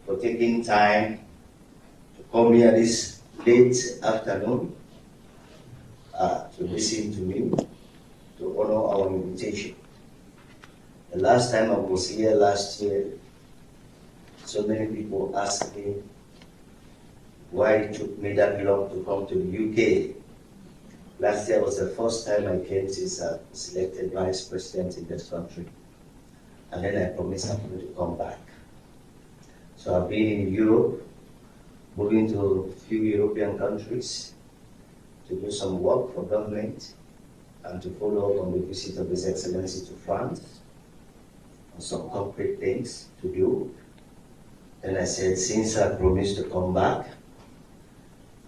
for taking time to come here this late afternoon to listen to me, to honor our invitation. The last time I was here last year, so many people asked me why it took me that long to come to the UK. Last year was the first time I came since I was elected vice president in this country. And then I promised I'm going to come back. So I've been in Europe, moving to a few European countries to do some work for government and to follow up on the visit of His Excellency to France on some concrete things to do. Then I said, since I promised to come back,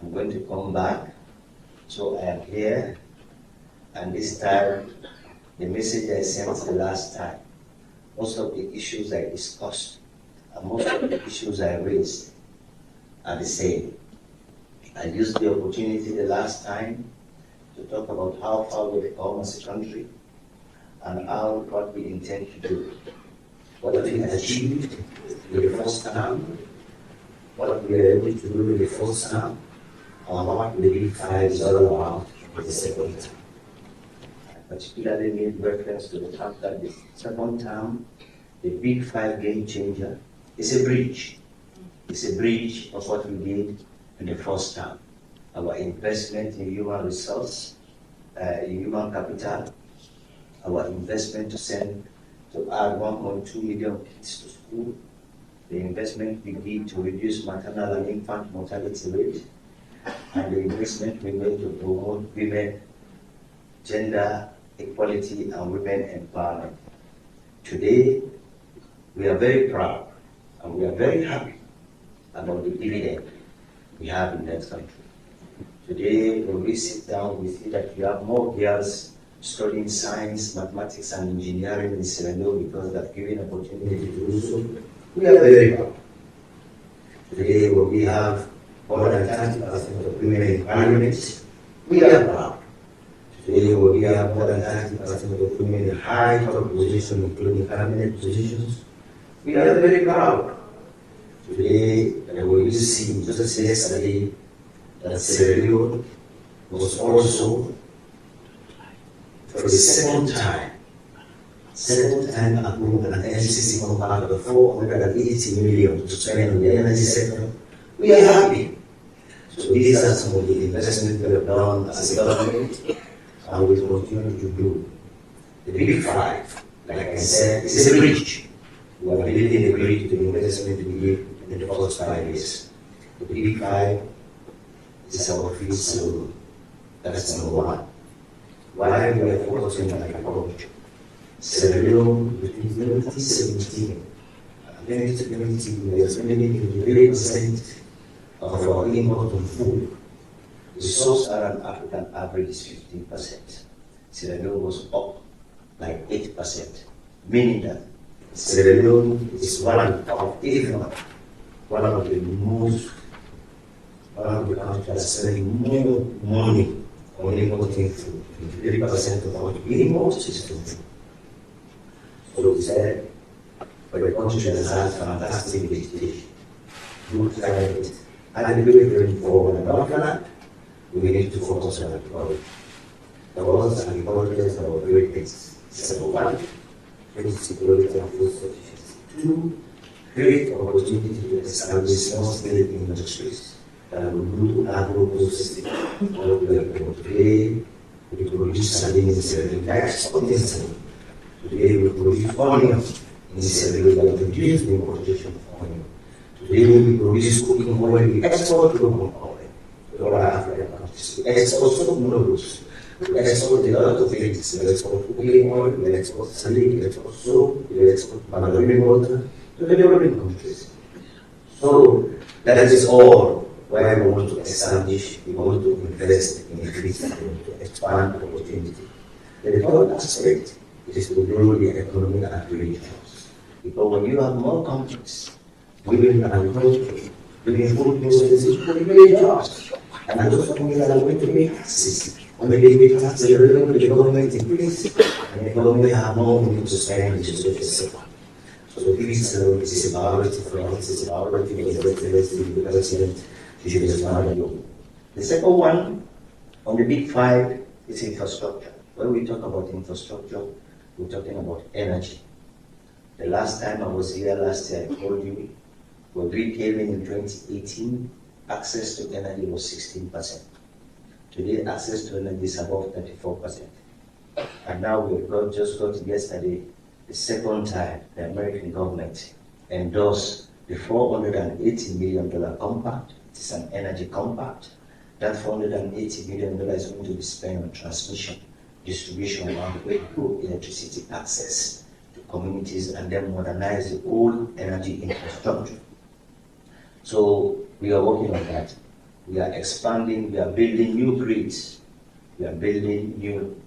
I'm going to come back. So I am here, and this time, the message I sent the last time, most of the issues I discussed, and most of the issues I raised are the same. I used the opportunity the last time to talk about how far we've come as a country, and what we intend to do. What we achieved in the first term, what we were able to do in the first term, and what the Big Five is all about in the second term. I particularly made reference to the fact that the second term, the Big Five game changer, is a bridge. It's a bridge of what we did in the first term. Our investment in human resource, in human capital, our investment to add 1.2 million kids to school, the investment we did to reduce maternal and infant mortality rate, and the investment we made to promote women, gender equality, and women empowerment. Today, we are very proud and we are very happy about the dividend we have in that country. Today, when we sit down, we see that we have more girls studying science, mathematics, and engineering in Sierra Leone because they're given opportunity to do so. We are very proud. Today, when we have more than 30% of women in parliament, we are proud. Today, when we have more than 30% of women in high top positions, including cabinet positions, we are very proud. Today, when you see just yesterday that Sierra Leone was also, for the second time approved an NCC compact of 480 million to spend on the energy sector. We are happy. So these are some of the investments we have done as a government and we will continue to do. The Big Five, like I said, is a bridge. We are building a bridge to the investment we did in the first 5 years. The Big Five is our field slogan. That's number one. Why we are focusing on agriculture? Sierra Leone, between 2017 and 2020, we are spending 28% of our import on food. The sub-Saharan African average is 15%. Sierra Leone was up like 8%, meaning that Sierra Leone is one of the countries that's spending more money on importing food. 3% of what we import is food. So we said, for a country that has fantastic vegetation, good climate, adequate rainfall and upland, we need to focus on agriculture. The world's agriculture is about three things. Number one, food security and food sufficiency. Two, create opportunity to establish small-scale industries that will do agro-processing. What we are doing today, we produce sardines in export in Sierra. Today we produce onion in Sierra Leone, we reduce the importation of onion. Today we produce cooking oil, we export cooking oil to all African countries. We export soap noodles, we export a lot of things. We export cooking oil, we export saline, we export soap, we export mandarin water to the developing countries. So that is all why we want to establish, we want to invest in increase, to expand opportunity. The third aspect is to grow the economy and create jobs. Because when you have more countries, women agriculture, doing food processes, will create jobs. And those companies are going to pay taxes. When they pay taxes, the government increases, and the government have more money to spend in the social sector. So it is a priority for us, it's a priority for the president, The second one on the big five is infrastructure. When we talk about infrastructure, we're talking about energy. The last time I was here last year, I told you, when we came in 2018, access to energy was 16%. Today, access to energy is above 34%. And now we've just got yesterday, the second time the American government endorsed the $480 million compact. It is an energy compact. That $480 million is going to be spent on transmission, distribution, and electricity access to communities, and then modernize the old energy infrastructure. So we are working on that. We are expanding, we are building new grids. We are building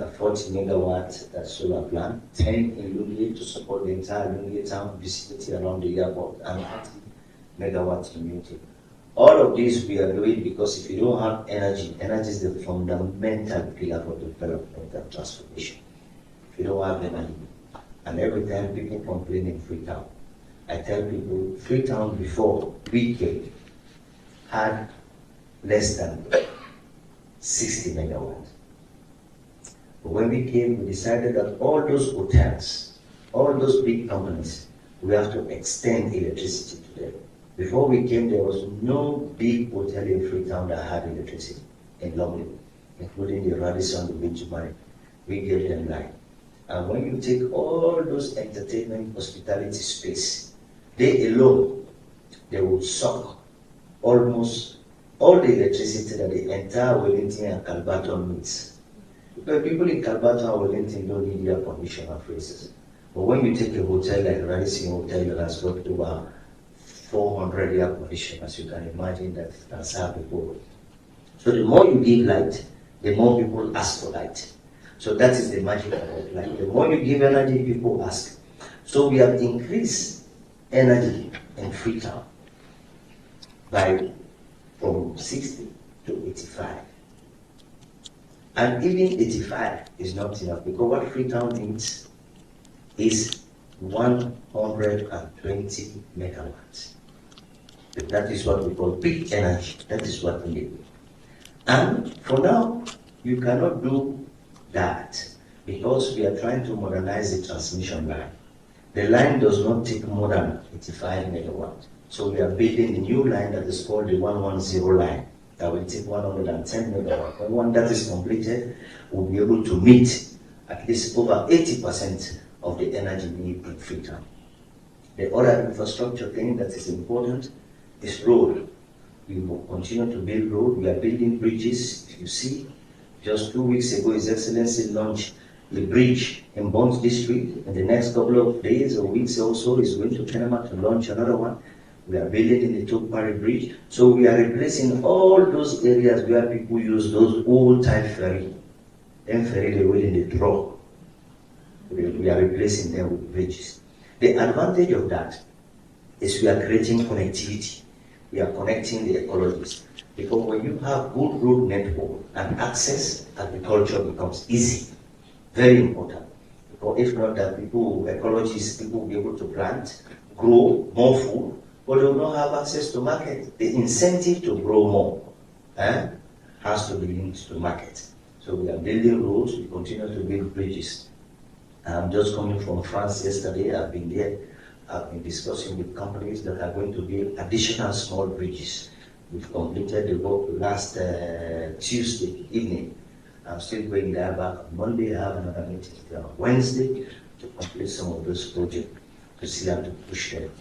a 40 megawatt solar plant, 10 in Lungi to support the entire Lungi town vicinity around the airport, and 30 megawatts community. All of this we are doing because if you don't have energy, energy is the fundamental pillar for development and transformation. If you don't have energy, and every time people complain in Freetown, I tell people Freetown before we came had less than 60 megawatts. But when we came, we decided that all those hotels, all those big companies, we have to extend electricity to them. Before we came, there was no big hotel in Freetown that had electricity in London, including the Radisson, the Benjamin. We gave them line. And when you take all those entertainment, hospitality space, they alone, they will suck almost all the electricity that the entire Wellington and Calbaton needs. But people in Calbaton and Wellington don't need air conditioner phrases. But when you take a hotel like Radisson Hotel that has got over 400 air conditioners, you can imagine that that's how people. So the more you give light, the more people ask for light. So that is the magic of light. The more you give energy, people ask. So we have increased energy in Freetown from 60 to 85. And even 85 is not enough because what Freetown needs is 120 megawatts. That is what we call peak energy. That is what we need. And for now, you cannot do that because we are trying to modernize the transmission line. The line does not take more than 85 megawatts. So we are building a new line that is called the 110 line that will take 110 megawatts. And when that is completed, we'll be able to meet at least over 80% of the energy need in Freetown. The other infrastructure thing that is important is road. We will continue to build road. We are building bridges. If you see, just 2 weeks ago, His Excellency launched a bridge in Bond District. In the next couple of days or weeks also, he's going to Panama to launch another one. We are building in the Tokpari Bridge. So we are replacing all those areas where people use those old type ferry. Then ferry they will in the draw. We are replacing them with bridges. The advantage of that is we are creating connectivity. We are connecting the ecologies. Because when you have good road network and access, agriculture becomes easy. Very important. Because if not that ecologists, people will be able to plant, grow more food, but they will not have access to market. The incentive to grow more has to be linked to market. So we are building roads, we continue to build bridges. I'm just coming from France yesterday. I've been there. I've been discussing with companies that are going to build additional small bridges. We've completed the work last Tuesday evening. I'm still going there back on Monday. I have another meeting there on Wednesday to complete some of those projects to see how to push them.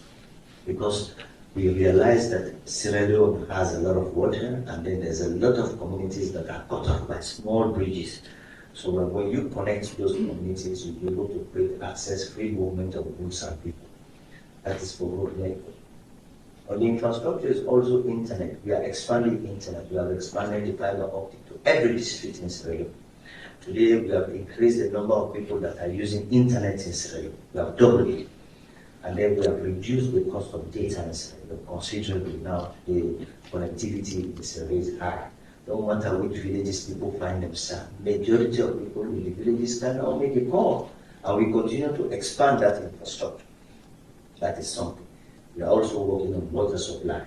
Because we realize that Sierra Leone has a lot of water, and then there's a lot of communities that are cut off by small bridges. So when you connect those communities, you'll be able to create access, free movement of goods and people. That is for road network. On the infrastructure is also internet. We are expanding internet. We have expanded the fiber optic to every district in Sierra Leone. Today, we have increased the number of people that are using internet in Sierra Leone. We have doubled it. And then we have reduced the cost of data in Sierra Leone considerably. Now, the connectivity in Sierra Leone is high. No matter which villages people find themselves, majority of people in the villages cannot make a call. And we continue to expand that infrastructure. That is something. We are also working on water supply.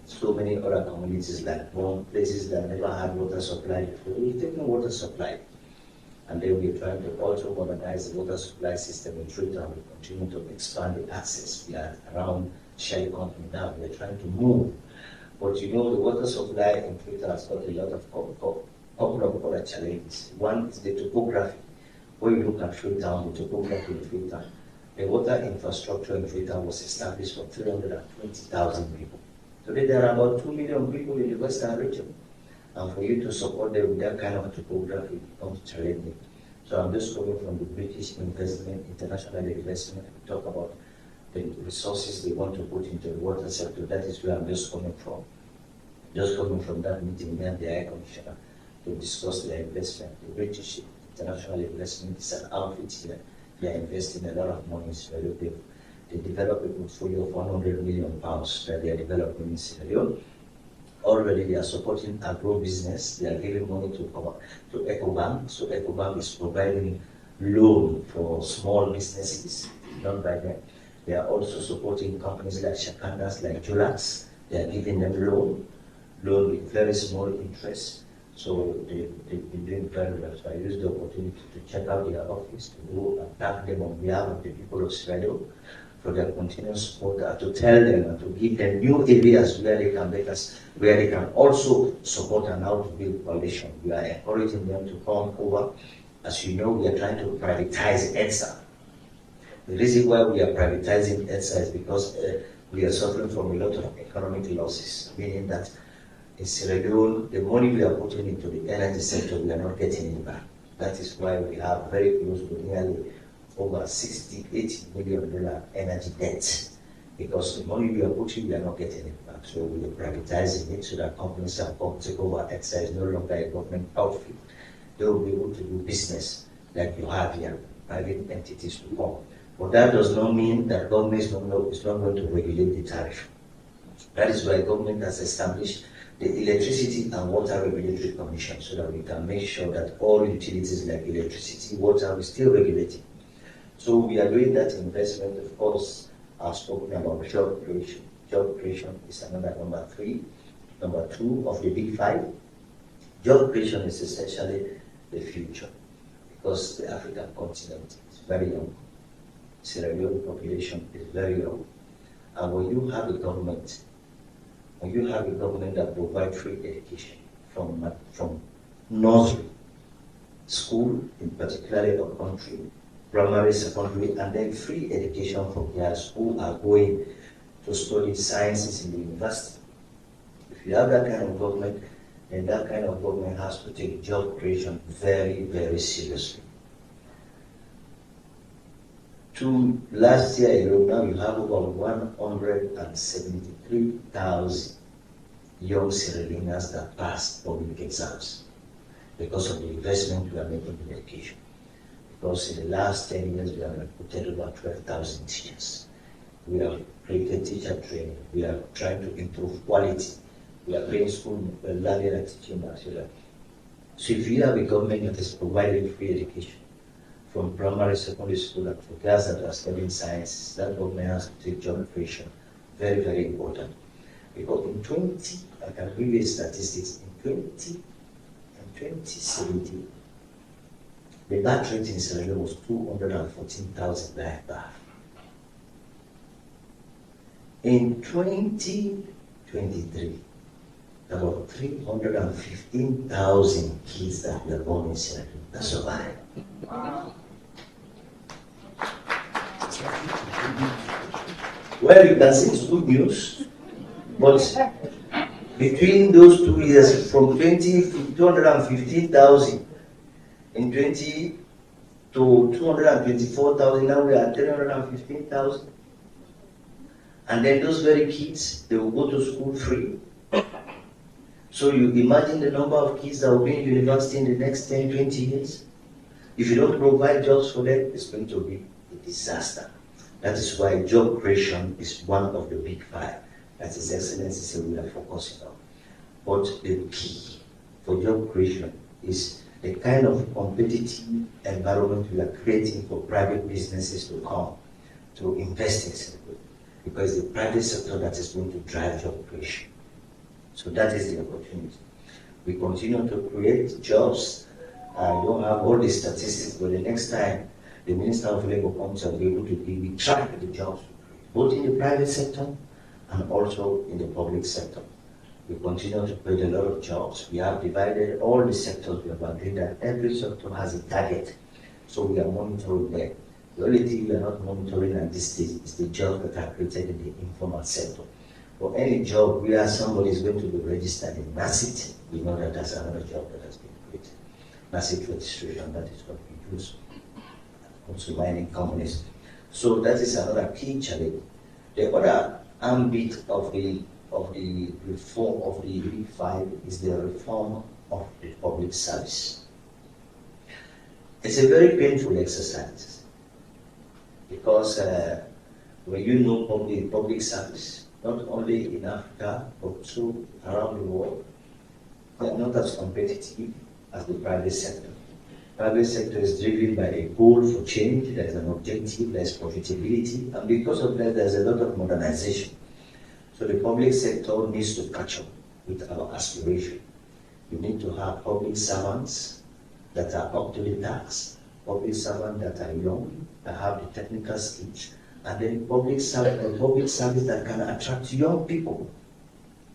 So many other communities like places that never had water supply before, we're taking water supply. And then we're trying to also modernize the water supply system in Freetown. We continue to expand the access. We are around Shell Company now. We're trying to move. But you know, the water supply in Freetown has got a lot of couple of other challenges. One is the topography. When you look at Freetown, the topography in Freetown, the water infrastructure in Freetown was established for 320,000 people. Today there are about 2 million people in the Western region. And for you to support them with that kind of topography becomes challenging. So I'm just coming from the British investment, international investment. We talk about the resources they want to put into the water sector. That is where I'm just coming from. Just coming from that meeting with the High Commissioner to discuss their investment. The British international investment is an outfit here. They are investing a lot of money in Sierra Leone. They develop a portfolio of £100 million that they are developing in Sierra Leone. Already they are supporting agro-business. They are giving money to EcoBank. So EcoBank is providing loan for small businesses done by them. They are also supporting companies like Shakandas, like Julax. They are giving them loan with very small interest. So they've been doing very well. So I use the opportunity to check out their office, to go and thank them on behalf of the people of Sierra Leone for their continuous support, to tell them and to give them new areas where they can make us, where they can also support and how to build coalition. We are encouraging them to come over. As you know, we are trying to privatize EDSA. The reason why we are privatizing EDSA is because we are suffering from a lot of economic losses, meaning that in Sierra Leone, the money we are putting into the energy sector, we are not getting it back. That is why we have very close to nearly over $68 million energy debt, because the money we are putting, we are not getting it back. So we are privatizing it so that companies can come take over. EDSA is no longer a government outfit. They will be able to do business like you have here, private entities to come. But that does not mean that government is not going to regulate the tariff. That is why government has established the Electricity and Water Regulatory Commission, so that we can make sure that all utilities like electricity, water, is still regulated. So we are doing that investment. Of course, I've spoken about job creation. Job creation is another number 3. Number 2 of the big 5. Job creation is essentially the future, because the African continent is very young. Sierra Leone population is very young. And when you have a government that provides free education from nursery, school, in particularly our country, primary, secondary, and then free education for girls who are going to study sciences in the university. If you have that kind of government, then that kind of government has to take job creation very, very seriously. To last year alone, now you have over 173,000 young Sierra Leoneans that passed public exams because of the investment we are making in education. Because in the last 10 years, we have recruited over 12,000 teachers. We have created teacher training. We are trying to improve quality. We are paying school learning and teaching material. So if you have a government that is providing free education from primary, secondary school, and for girls that are studying sciences, that government has to take job creation very, very important. Because in 20, I can give you statistics, in 2017, the birth rate in Sierra Leone was 214,000 births. In 2023, about 315,000 kids that were born in Sierra Leone that survived. Wow. Well, you can see it's good news, but between those 2 years, from 215,000 in 20 to 224,000, now we are at 315,000. And then those very kids, they will go to school free. So you imagine the number of kids that will be in university in the next 10, 20 years. If you don't provide jobs for them, it's going to be a disaster. That is why job creation is one of the big 5 that His Excellency said we are focusing on. But the key for job creation is the kind of competitive environment we are creating for private businesses to come to invest in Senegal, because the private sector that is going to drive job creation. So that is the opportunity. We continue to create jobs. I don't have all the statistics, but the next time the Minister of Labour comes, I'll be able to give you track the jobs we create, both in the private sector and also in the public sector. We continue to create a lot of jobs. We have divided all the sectors. We have agreed that every sector has a target. So we are monitoring them. The only thing we are not monitoring at this stage is the jobs that are created in the informal sector. For any job where somebody is going to be registered in NACIT, we know that that's another job that has been created. NACIT registration, that is what we use. Also mining companies. So that is another key challenge. The other ambit of the reform of the Big Five is the reform of the public service. It's a very painful exercise because when you know public service, not only in Africa but also around the world, they are not as competitive as the private sector. Private sector is driven by a goal for change. There is an objective, there is profitability, and because of that, there is a lot of modernization. So the public sector needs to catch up with our aspiration. You need to have public servants that are up to the task, public servants that are young, that have the technical skills, and then public service that can attract young people.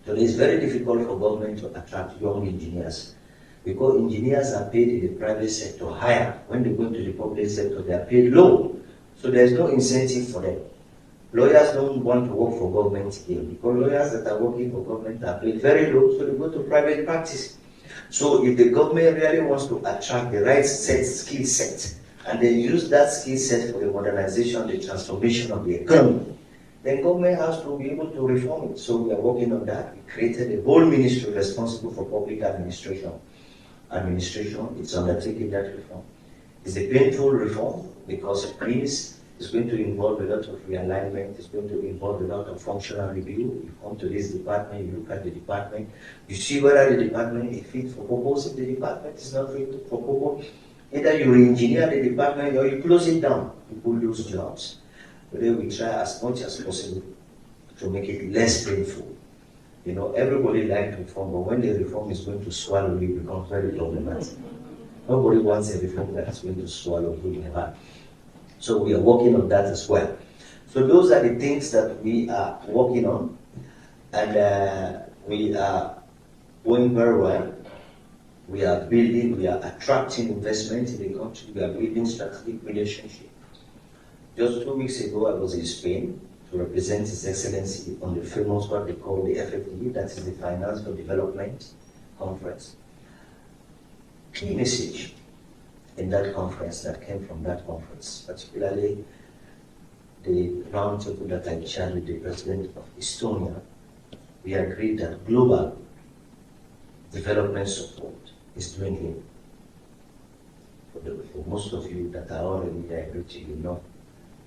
So it's very difficult for government to attract young engineers because engineers are paid in the private sector higher. When they go into the public sector, they are paid low. So there's no incentive for them. Lawyers don't want to work for government here because lawyers that are working for government are paid very low, so they go to private practice. So if the government really wants to attract the right skill set, and they use that skill set for the modernization, the transformation of the economy, then government has to be able to reform it. So we are working on that. We created a whole ministry responsible for public administration. It's undertaking that reform. It's a painful reform because it means it's going to involve a lot of realignment. It's going to involve a lot of functional review. You come to this department, you look at the department, you see whether the department is fit for purpose. If the department is not fit for purpose, either you re-engineer the department or you close it down. People lose jobs. But then we try as much as possible to make it less painful. You know, everybody likes reform, but when the reform is going to swallow you, it becomes very problematic. Nobody wants a reform that is going to swallow you in the back. So we are working on that as well. So those are the things that we are working on, and we are going very well. We are building, we are attracting investment in the country, we are building strategic relationships. Just 2 weeks ago, I was in Spain to represent His Excellency on the famous what they call the FFD, that is the Finance for Development Conference. Key message in that conference that came from that conference, particularly the roundtable that I chaired with the President of Estonia, we agreed that global development support is dwindling. For most of you that are already there, you know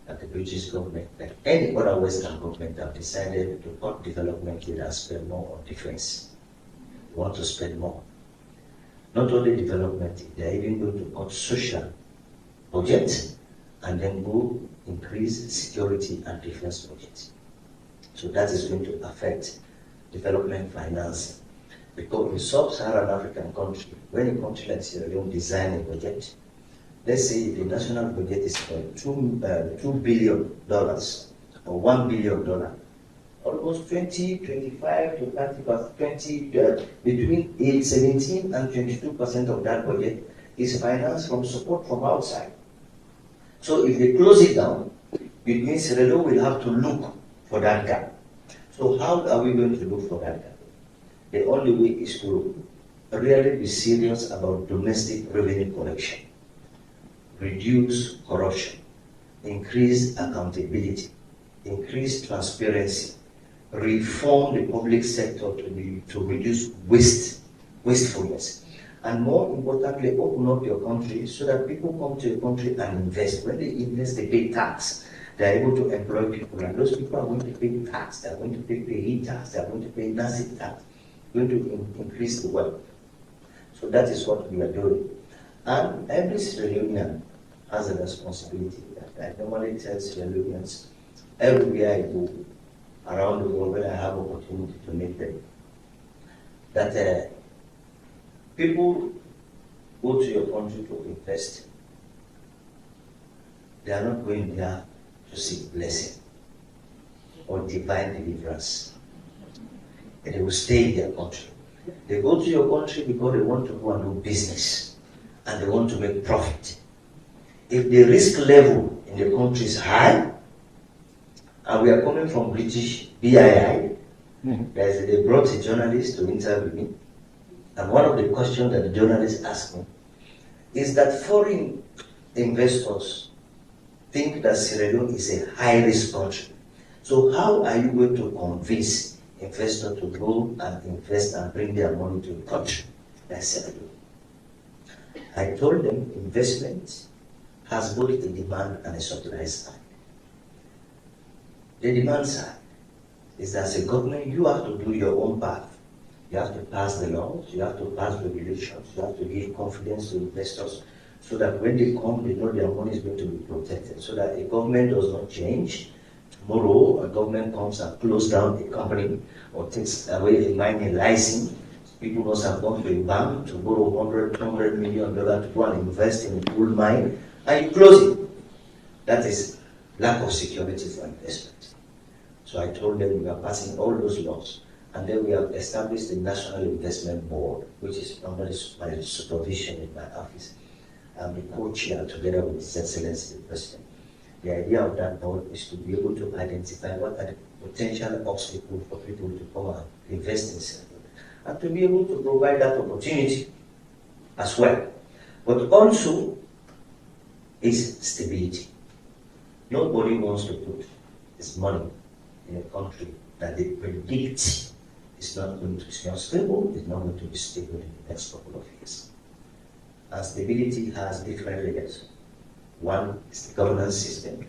that the British government, like any other Western government, have decided to cut development aid and spend more on defense. They want to spend more. Not only development, they are even going to cut social budget and then go increase security and defense budget. So that is going to affect development financing. Because in sub-Saharan African country, when a country like Sierra Leone design a budget, let's say the national budget is $2 billion or $1 billion, almost 20, 25 to 30%, between 17 and 22% of that budget is financed from support from outside. So if they close it down, it means Sierra Leone will have to look for that gap. So how are we going to look for that gap? The only way is to really be serious about domestic revenue collection, reduce corruption, increase accountability, increase transparency, reform the public sector to reduce wastefulness, and more importantly, open up your country so that people come to your country and invest. When they invest, they pay tax. They are able to employ people, and those people are going to pay tax. They are going to pay heat tax. They are going to pay NACIT tax. Going to increase the wealth. So that is what we are doing. And every Sierra Leonean has a responsibility. I normally tell Sierra Leoneans, everywhere I go around the world when I have opportunity to meet them, that people go to your country to invest. They are not going there to seek blessing or divine deliverance. And they will stay in their country. They go to your country because they want to go and do business and they want to make profit. If the risk level in the country is high, and we are coming from British BII, they brought a journalist to interview me, and one of the questions that the journalist asked me is that foreign investors think that Sierra Leone is a high-risk country. So how are you going to convince investors to go and invest and bring their money to the country like Sierra Leone? I told them investment has both a demand and a supply side. The demand side is that as a government, you have to do your own part. You have to pass the laws, you have to pass regulations, you have to give confidence to investors so that when they come, they know their money is going to be protected, so that a government does not change. Tomorrow, a government comes and closes down a company or takes away a mining license. People must have gone to a bank to borrow $100 million to go and invest in a gold mine, and you close it. That is lack of security for investment. So I told them we are passing all those laws, and then we have established the National Investment Board, which is under my supervision in my office. I'm the co-chair together with His Excellency the President. The idea of that board is to be able to identify what are the potential obstacles for people to come and invest in Sierra Leone, and to be able to provide that opportunity as well. But also is stability. Nobody wants to put his money in a country that they predict is not stable, is not going to be stable in the next couple of years. And stability has different layers. One is the governance system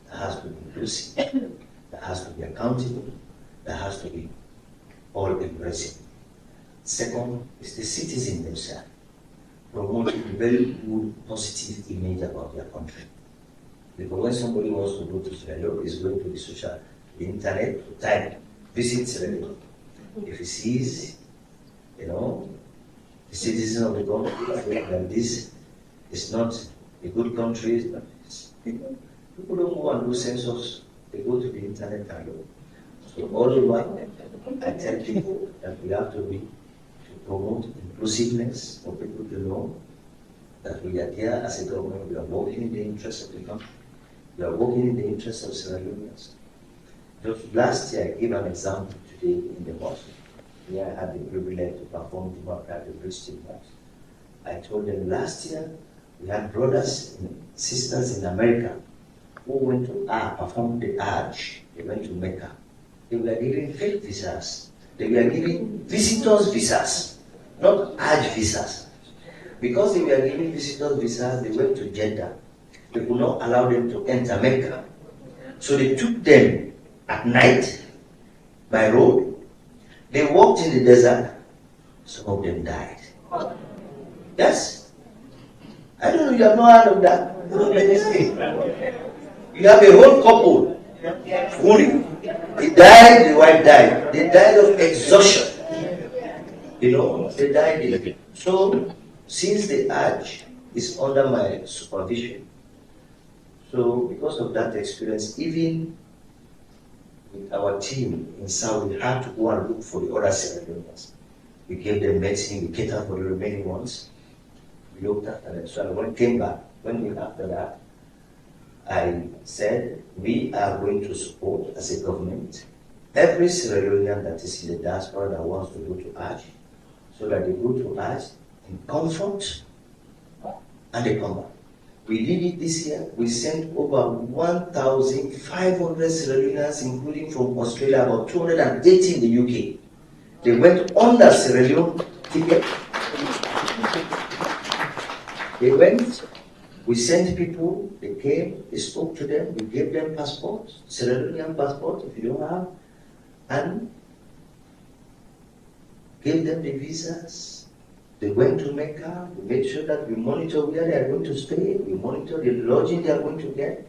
that has to be inclusive, that has to be accountable, that has to be all-embracing. Second is the citizen themselves, promoting a very good, positive image about their country. Because when somebody wants to go to Sierra Leone, he's going to the internet to type, visit Sierra Leone. If he sees, the citizens of the country, that this is not a good country, people don't go and do census, they go to the internet and look. So all the while, I tell people that we have to promote inclusiveness for people to know that we are here as a government, we are working in the interest of the country. We are working in the interest of Sierra Leoneans. Just last year, I gave an example today in the mosque. Here I had the privilege to perform the bridge team. I told them last year, we had brothers and sisters in America who went to perform the Hajj. They went to Mecca. They were giving fake visas. They were giving visitors visas, not Hajj visas. Because they were giving visitors visas, they went to Jeddah. They could not allow them to enter Mecca. So they took them at night by road. They walked in the desert. Some of them died. Yes? I don't know, you have not heard of that. You have a whole couple. He died, the wife died. They died of exhaustion. They died. So, since the Hajj is under my supervision, so because of that experience, even with our team in South, we had to go and look for the other Sierra Leoneans. We gave them medicine, we catered for the remaining ones. We looked after them. So when I came back, after that, I said, we are going to support, as a government, every Sierra Leonean that is in the diaspora that wants to go to Hajj, so that they go to Hajj in comfort and they come back. We did it this year. We sent over 1,500 Sierra Leoneans, including from Australia, about 280 in the UK. They went on the Sierra Leone ticket. They went, we sent people, they came, they spoke to them, we gave them passports, Sierra Leonean passport if you don't have, and gave them the visas, They went to Mecca, we made sure that we monitor where they are going to stay, we monitor the lodging they are going to get.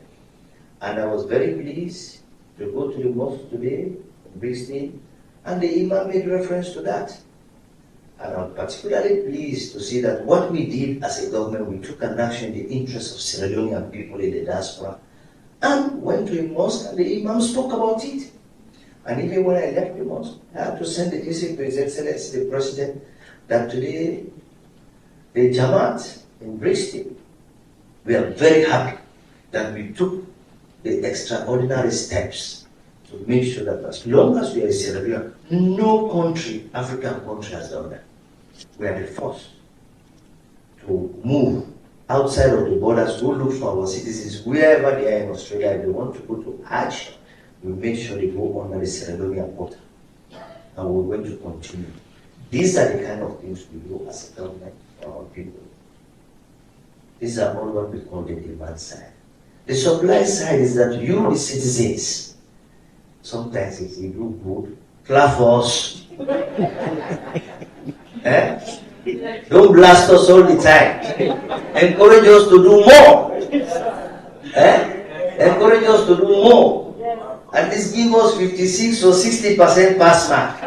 And I was very pleased to go to the mosque today in Bristol, and the Imam made reference to that. And I'm particularly pleased to see that what we did as a government, we took an action in the interest of Sierra Leonean people in the diaspora, and went to a mosque and the Imam spoke about it. And even when I left the mosque, I had to send the message to His Excellency the President that today the Jamaat in Bristol, we are very happy that we took the extraordinary steps to make sure that as long as we are in Sierra Leone, no country, African country, has done that. We are the first to move outside of the borders, go look for our citizens wherever they are in Australia. If they want to go to Hajj, we make sure they go under the Sierra Leonean border. And we're going to continue. These are the kind of things we do as a government for our people. These are all what we call the demand side. The supply side is that you, the citizens, sometimes if we do good, clap for us. Don't blast us all the time. Encourage us to do more. Encourage us to do more. At least give us 56 or 60% pass mark.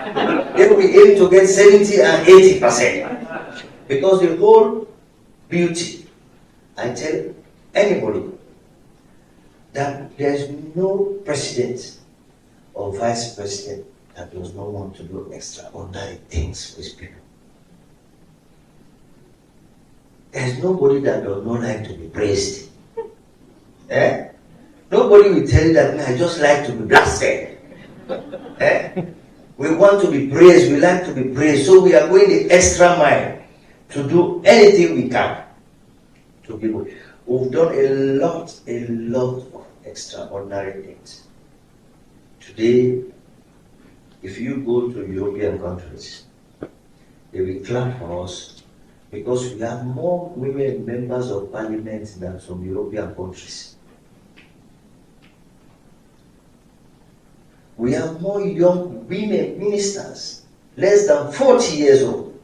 Then we aim to get 70 and 80%. Because the whole beauty, I tell anybody, that there is no president or vice president that does not want to do extraordinary things with people. There is nobody that does not like to be praised. Nobody will tell you that I just like to be blasted. We want to be praised, we like to be praised, so we are going the extra mile to do anything we can to people. We've done a lot of extraordinary things. Today, if you go to European countries, they will clap for us because we have more women members of parliament than some European countries. We have more young women ministers, less than 40 years old,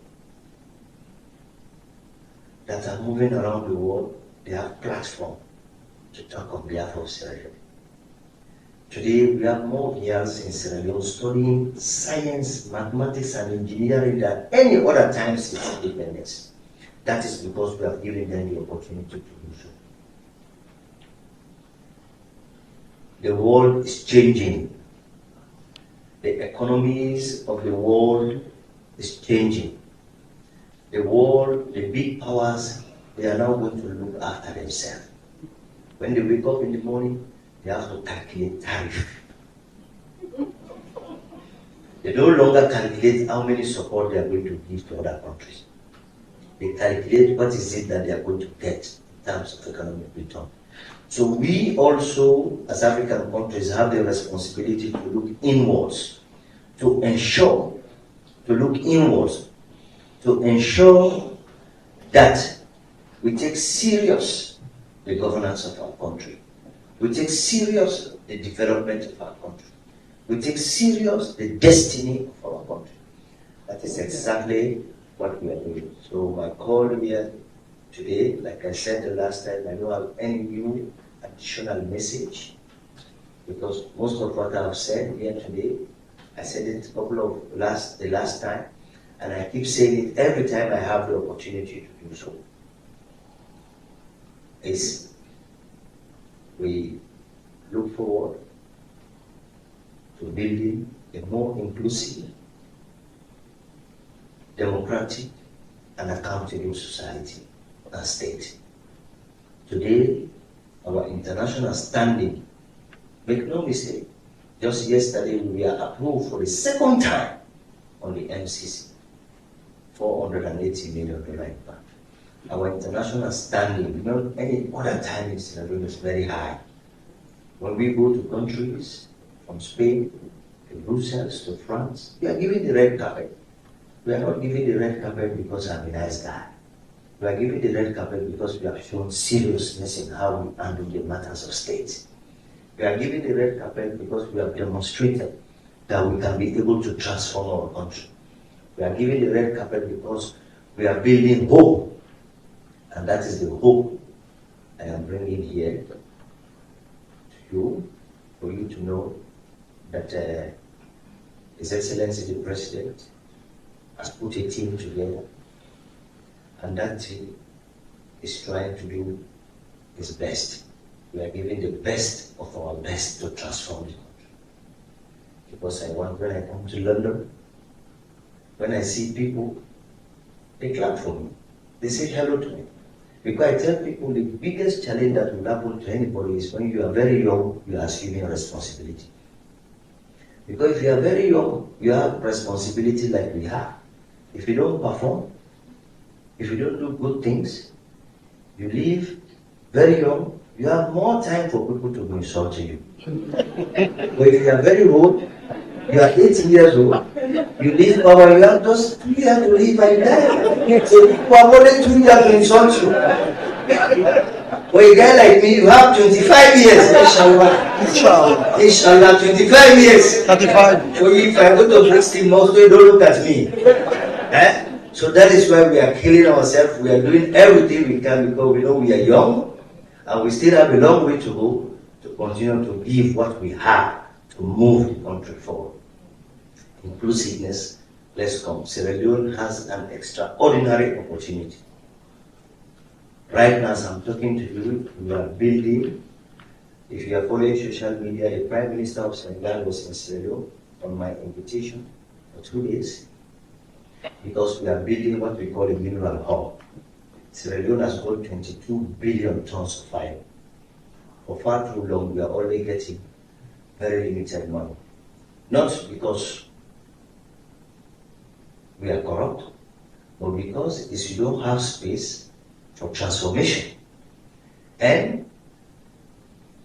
that are moving around the world. They have platform to talk on behalf of Sierra Leone. Today, we have more girls in Sierra Leone studying science, mathematics, and engineering than any other time since independence. That is because we have given them the opportunity to do so. The world is changing. The economies of the world is changing. The world, the big powers, they are now going to look after themselves. When they wake up in the morning, they have to calculate tariff. They no longer calculate how many support they are going to give to other countries. They calculate what is it that they are going to get in terms of economic return. So we also, as African countries, have the responsibility to look inwards, to ensure that we take serious the governance of our country. We take serious the development of our country. We take serious the destiny of our country. That is exactly what we are doing. So my call here today, like I said the last time, I don't have any new additional message, because most of what I've said here today, I said it the last time, and I keep saying it every time I have the opportunity to do so. Is we look forward to building a more inclusive, democratic, and accountable society and state. Today, our international standing, make no mistake, just yesterday we were approved for the second time on the MCC, $480 million impact. Our international standing, not any other time in Sierra Leone, is very high. When we go to countries, from Spain to Brussels to France, we are given the red carpet. We are not giving the red carpet because I'm a nice guy. We are giving the red carpet because we have shown seriousness in how we handle the matters of state. We are giving the red carpet because we have demonstrated that we can be able to transform our country. We are giving the red carpet because We are building hope, and that is the hope I am bringing here to you, for you to know that His Excellency the President has put a team together, and that team is trying to do his best. We are giving the best of our best to transform the country. Because when I come to London, when I see people, they clap for me. They say hello to me. Because I tell people the biggest challenge that will happen to anybody is when you are very young, you are assuming a responsibility. Because if you are very young, you have responsibility like we have. If you don't perform, if you don't do good things, you live very young, you have more time for people to insult you. But if you are very old, you are 18 years old, you live power, you have just 2 years to live and die. So people have only 2 years to insult you. For a guy like me, you have 25 years, inshallah. Inshallah, 25 years. 35. So if I go to Brixton, most they don't look at me. So that is why we are killing ourselves. We are doing everything we can because we know we are young and we still have a long way to go to continue to give what we have to move the country forward. Inclusiveness, let's come. Sierra Leone has an extraordinary opportunity. Right now, as I'm talking to you, we are building. If you are following social media, the Prime Minister of Senegal was in Sierra Leone on my invitation for 2 days. Because we are building what we call a mineral hub. Sierra Leone has got 22 billion tons of iron. For far too long, we are only getting very limited money. Not because we are corrupt, but because if you don't have space for transformation, and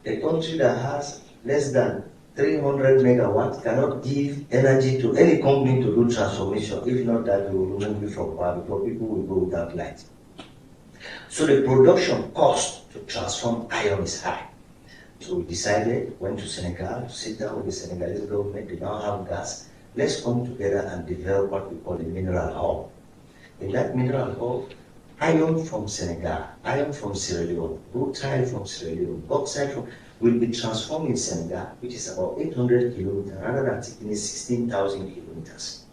a country that has less than 300 megawatts cannot give energy to any company to do transformation. If not that, we will remove it from power because people will go without light. So the production cost to transform iron is high. So we decided, went to Senegal, sit down with the Senegalese government, they now have gas. Let's come together and develop what we call a mineral hub. In that mineral hub, iron from Senegal, iron from Sierra Leone, rutile from Sierra Leone, bauxite from will be transformed in Senegal, which is about 800 kilometers, rather than taking 16,000 kilometers.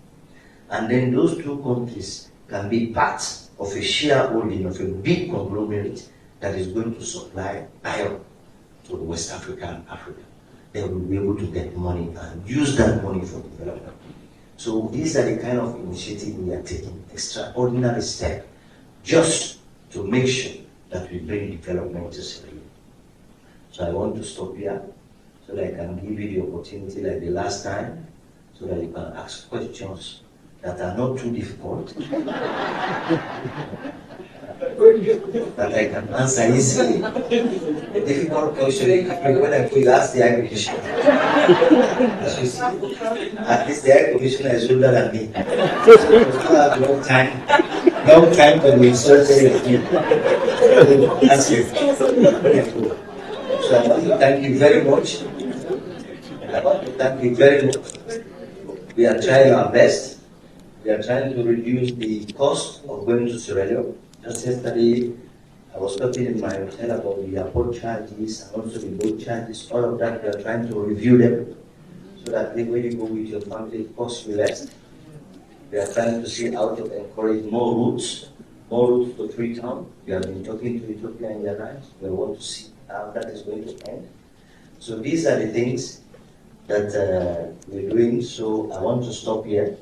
And then those two countries can be part of a shareholding of a big conglomerate that is going to supply iron to West Africa and Africa. They will be able to get money and use that money for development. So these are the kind of initiatives we are taking, extraordinary step, just to make sure that we bring development to Sierra Leone. So I want to stop here so that I can give you the opportunity like the last time, so that you can ask questions that are not too difficult, that I can answer easily. The difficult question, when I put you ask the High Commissioner. As you see, at least the High Commissioner is older than me. So I have long time to be insulted with you. That's it. So I want to thank you very much. I want to thank you very much. We are trying our best. We are trying to reduce the cost of going to Sierra Leone. Just yesterday, I was talking in my hotel about the airport charges and also the boat charges. All of that, we are trying to review them so that when you go with your family, it costs you less. We are trying to see how to encourage more routes to Freetown. We have been talking to Ethiopian Airlines. We want to see how that is going to end. So these are the things that we're doing. So I want to stop here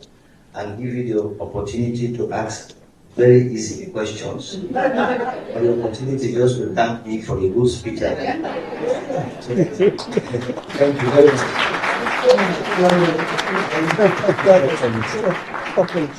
and give you the opportunity to ask very easy questions. But the opportunity just to thank me for a good speech. Thank you very much.